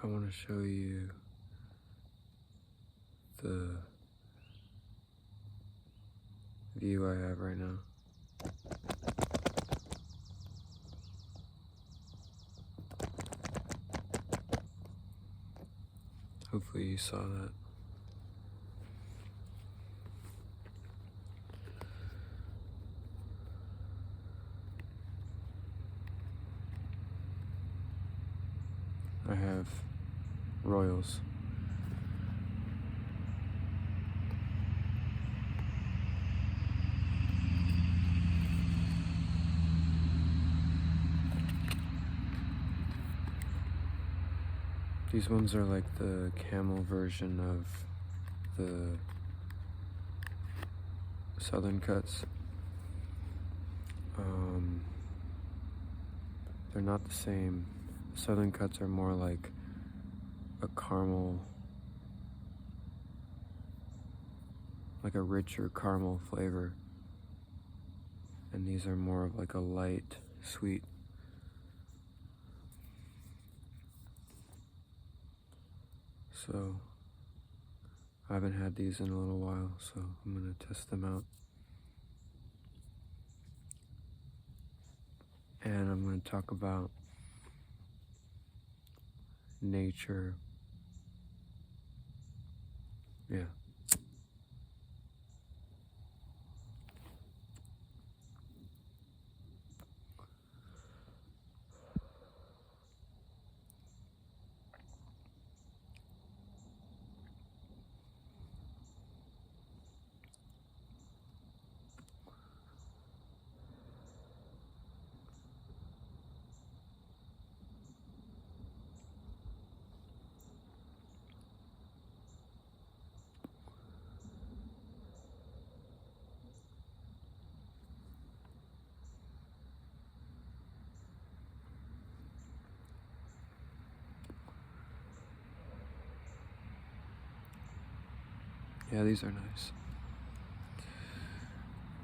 I want to show you the view I have right now. Hopefully you saw that. I have Royals. These ones are like the camel version of the Southern Cuts. They're not the same. Southern Cuts are more like a caramel, like a richer caramel flavor. And these are more of like a light, sweet. So I haven't had these in a little while, so I'm gonna test them out. And I'm gonna talk about nature. Yeah. Yeah, these are nice.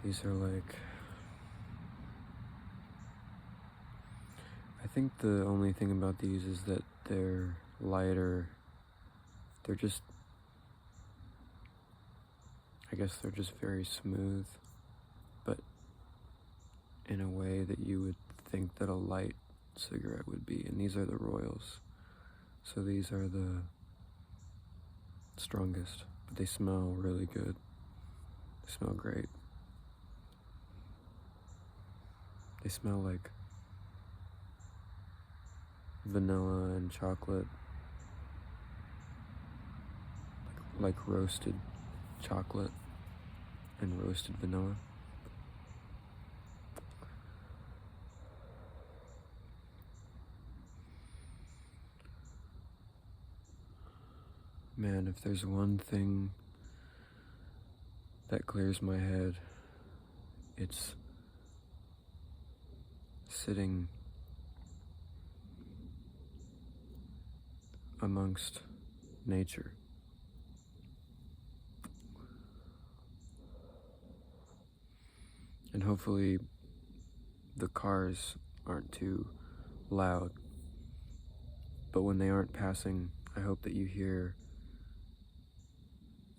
These are like, I think the only thing about these is that they're lighter. They're just, I guess they're just very smooth, but in a way that you would think that a light cigarette would be. And these are the Royals. So these are the strongest, but they smell really good. They smell great. They smell like vanilla and chocolate, like roasted chocolate and roasted vanilla. Man, if there's one thing that clears my head, it's sitting amongst nature. And hopefully the cars aren't too loud. But when they aren't passing, I hope that you hear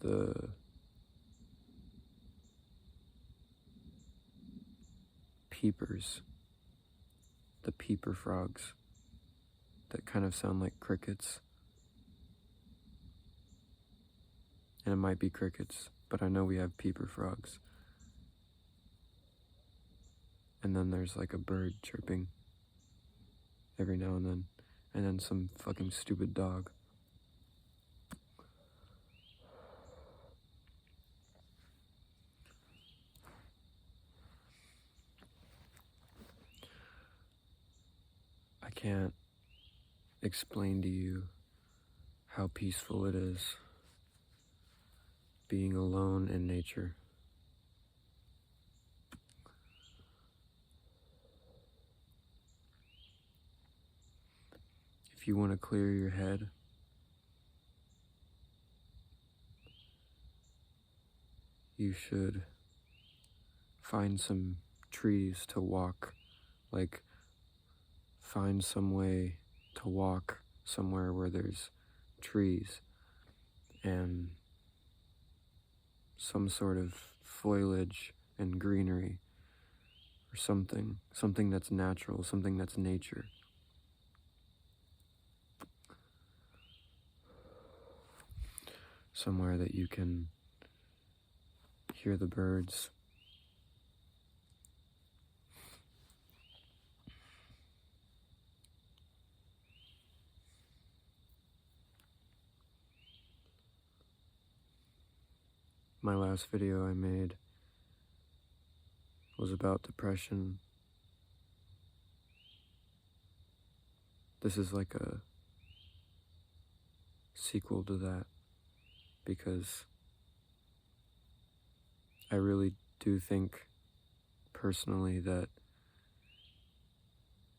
the peepers, the peeper frogs that kind of sound like crickets. And it might be crickets, but I know we have peeper frogs. And then there's like a bird chirping every now and then some fucking stupid dog. I can't explain to you how peaceful it is being alone in nature. If you want to clear your head, you should find some trees to walk, like find some way to walk somewhere where there's trees and some sort of foliage and greenery, or something that's natural, something that's nature. Somewhere that you can hear the birds. My last video I made was about depression. This is like a sequel to that, because I really do think personally that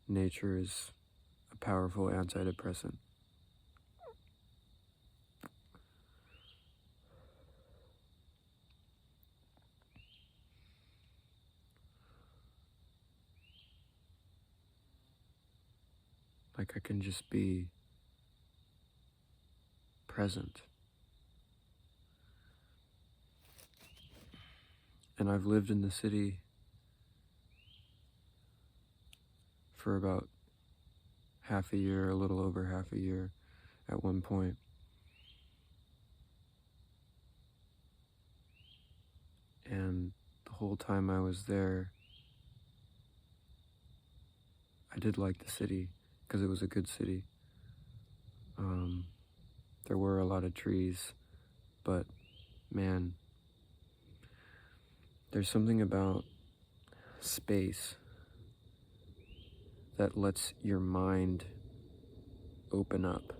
nature is a powerful antidepressant. Like I can just be present. And I've lived in the city for about half a year, a little over half a year at one point. And the whole time I was there, I did like the city because it was a good city. There were a lot of trees, but man, there's something about space that lets your mind open up.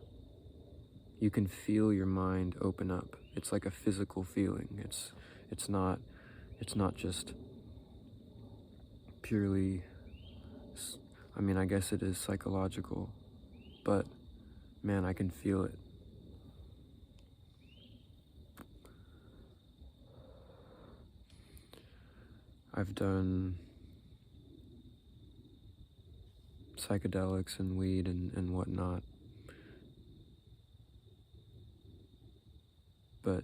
You can feel your mind open up. It's like a physical feeling. It's not just purely, I mean, I guess it is psychological, but man, I can feel it. I've done psychedelics and weed and whatnot, but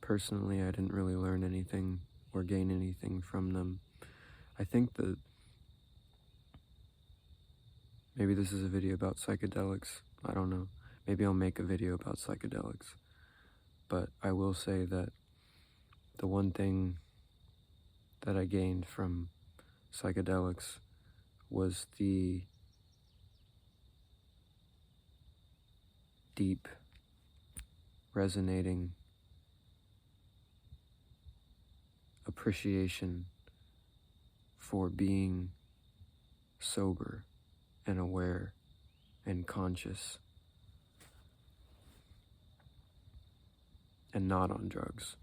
personally, I didn't really learn anything or gain anything from them. I think that maybe this is a video about psychedelics. I don't know. Maybe I'll make a video about psychedelics. But I will say that the one thing that I gained from psychedelics was the deep, resonating appreciation for being sober and aware and conscious and not on drugs.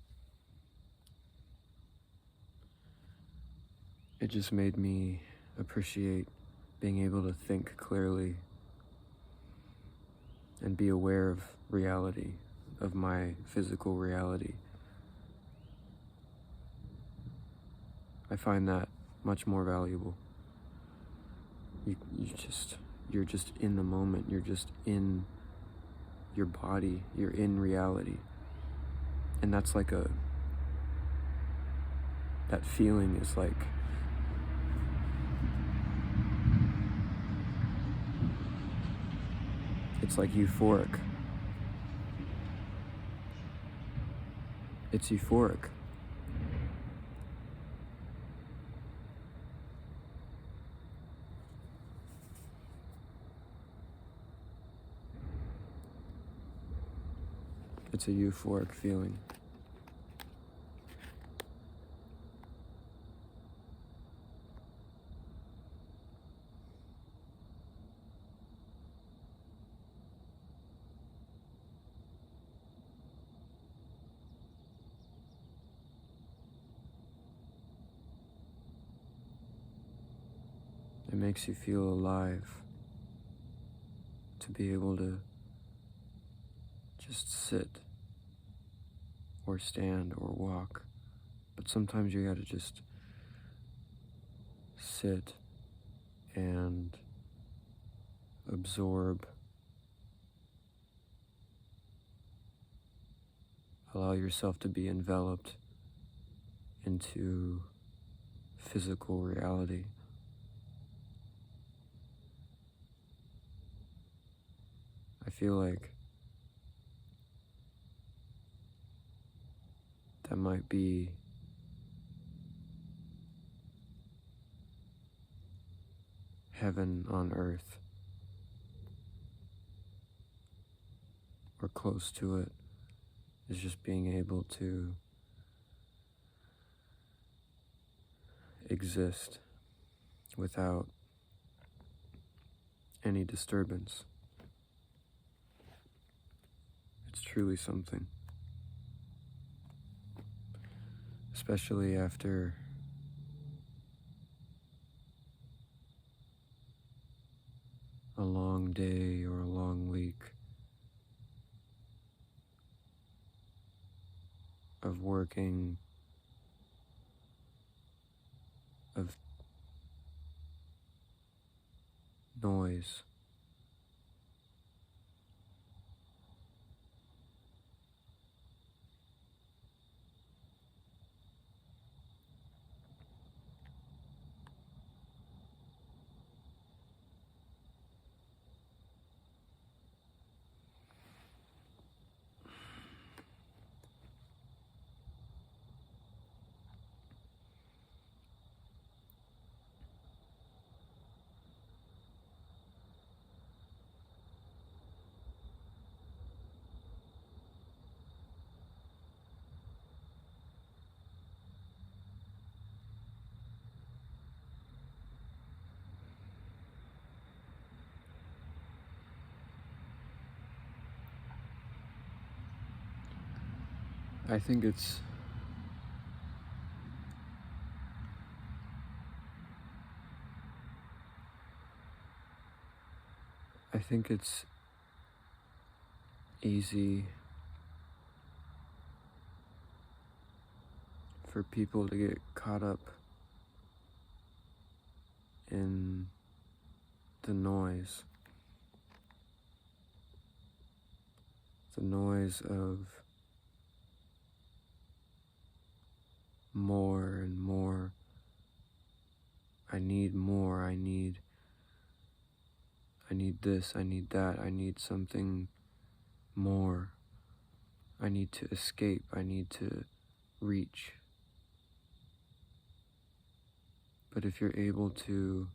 It just made me appreciate being able to think clearly and be aware of reality, of my physical reality. I find that much more valuable. You're just in the moment. You're just in your body. You're in reality. And that's like that feeling is like, it's like euphoric. It's euphoric. It's a euphoric feeling. It makes you feel alive to be able to just sit or stand or walk. But sometimes you gotta just sit and absorb. Allow yourself to be enveloped into physical reality. I feel like that might be heaven on earth, or close to it, is just being able to exist without any disturbance. It's truly something. Especially after a long day or a long week of working, of noise. I think it's easy for people to get caught up in the noise of more and more. I need more, I need this, I need that, I need something more. I need to escape, I need to reach. But if you're able to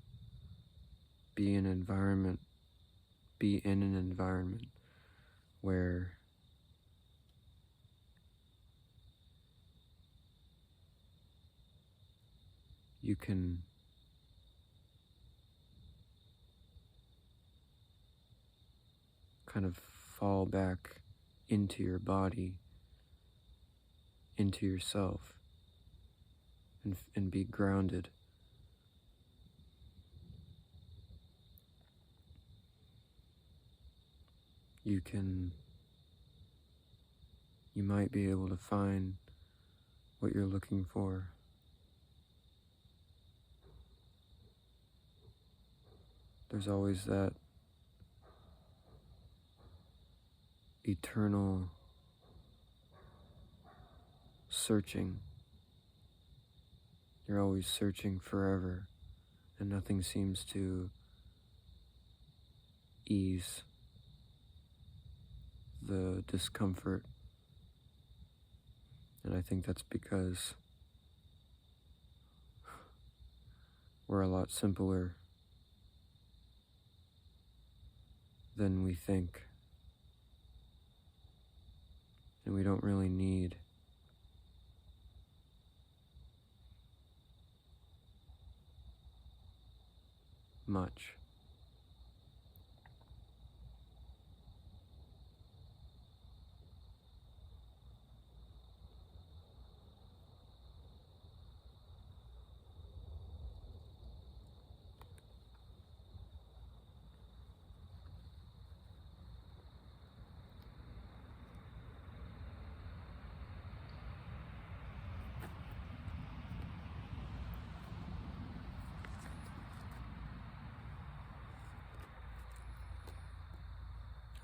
be in an environment where you can kind of fall back into your body, into yourself, and be grounded. You might be able to find what you're looking for. There's always that eternal searching. You're always searching forever, and nothing seems to ease the discomfort. And I think that's because we're a lot simpler than we think. And we don't really need much.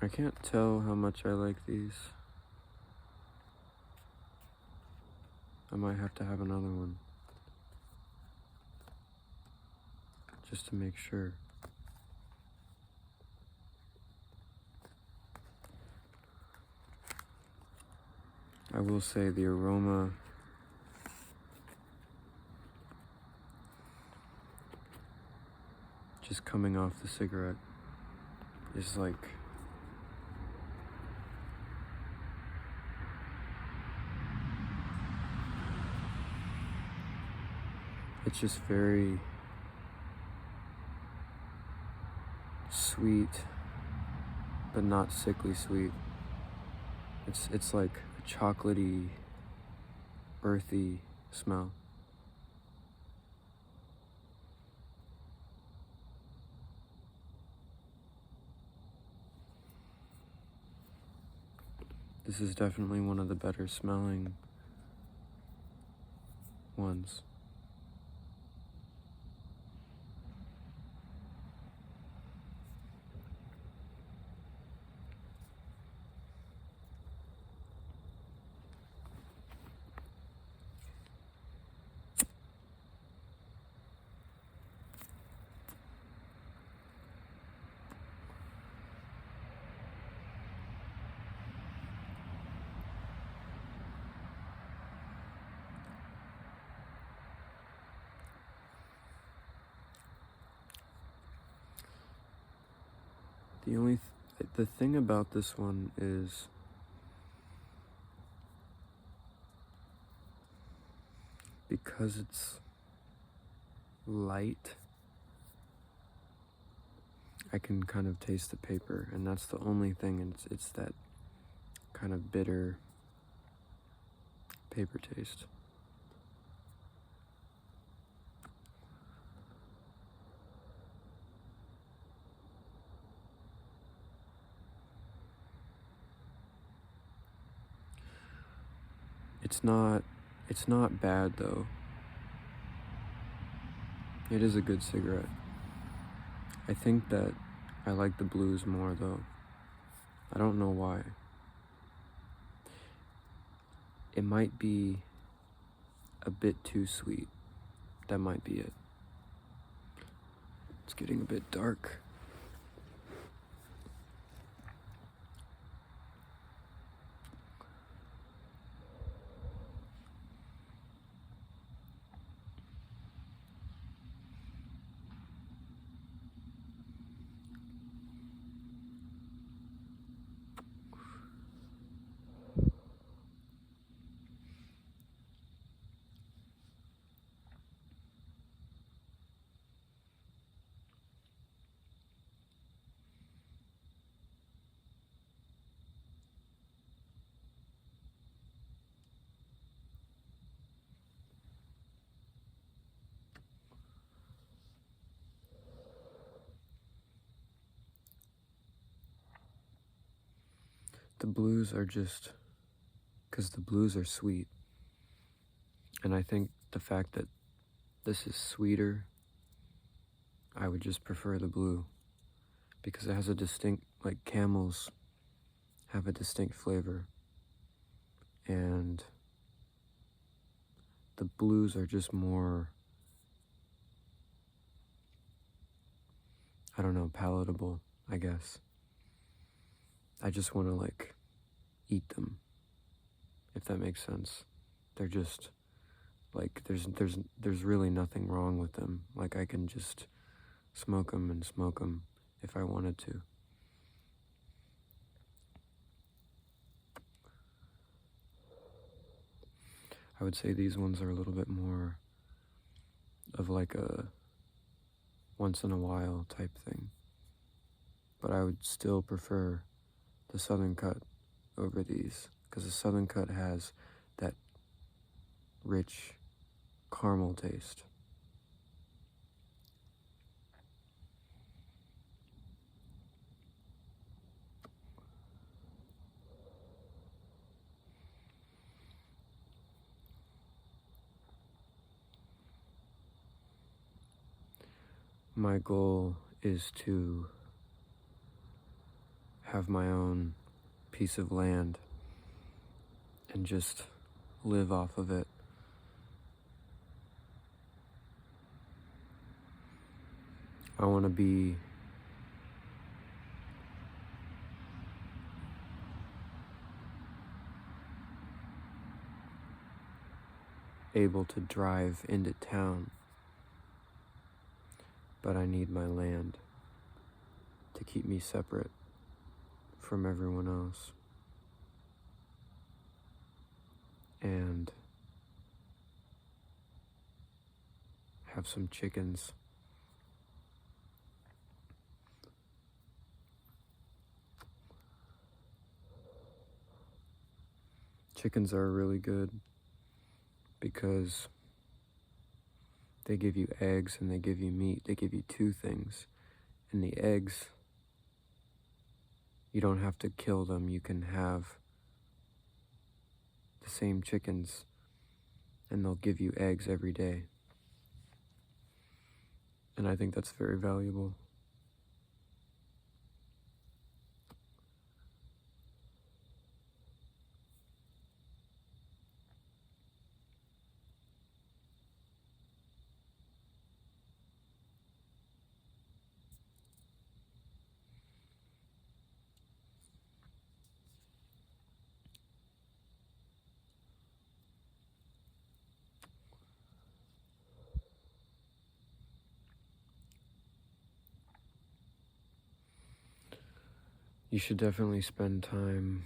I can't tell how much I like these. I might have to have another one, just to make sure. I will say the aroma just coming off the cigarette is like, it's just very sweet, but not sickly sweet. It's like a chocolatey, earthy smell. This is definitely one of the better smelling ones. The thing about this one is because it's light, I can kind of taste the paper, and that's the only thing, and it's that kind of bitter paper taste. It's not bad though. It is a good cigarette. I think that I like the blues more though. I don't know why. It might be a bit too sweet. That might be it. It's getting a bit dark. The blues are just, because the blues are sweet. And I think the fact that this is sweeter, I would just prefer the blue. Because it has a distinct, like Camels have a distinct flavor. And the blues are just more, I don't know, palatable, I guess. I just want to like eat them, if that makes sense. They're just like, there's really nothing wrong with them. Like I can just smoke them if I wanted to. I would say these ones are a little bit more of like a once in a while type thing. But I would still prefer the Southern Cut over these, because the Southern Cut has that rich caramel taste. My goal is to have my own piece of land and just live off of it. I want to be able to drive into town, but I need my land to keep me separate from everyone else. And have some chickens. Chickens are really good because they give you eggs and they give you meat. They give you two things. And the eggs, you don't have to kill them. You can have the same chickens and they'll give you eggs every day. And I think that's very valuable. You should definitely spend time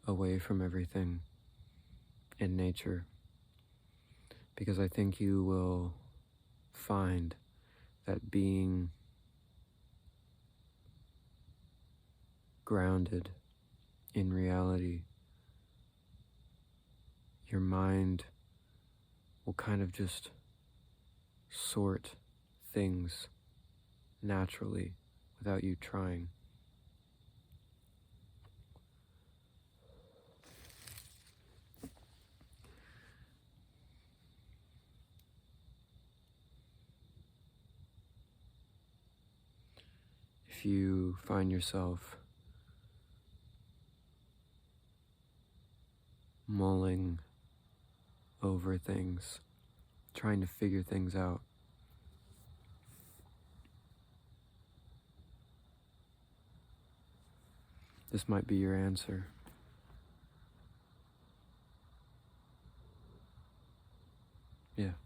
away from everything in nature, because I think you will find that being grounded in reality, your mind will kind of just sort things naturally without you trying. If you find yourself mulling over things, trying to figure things out, this might be your answer. Yeah.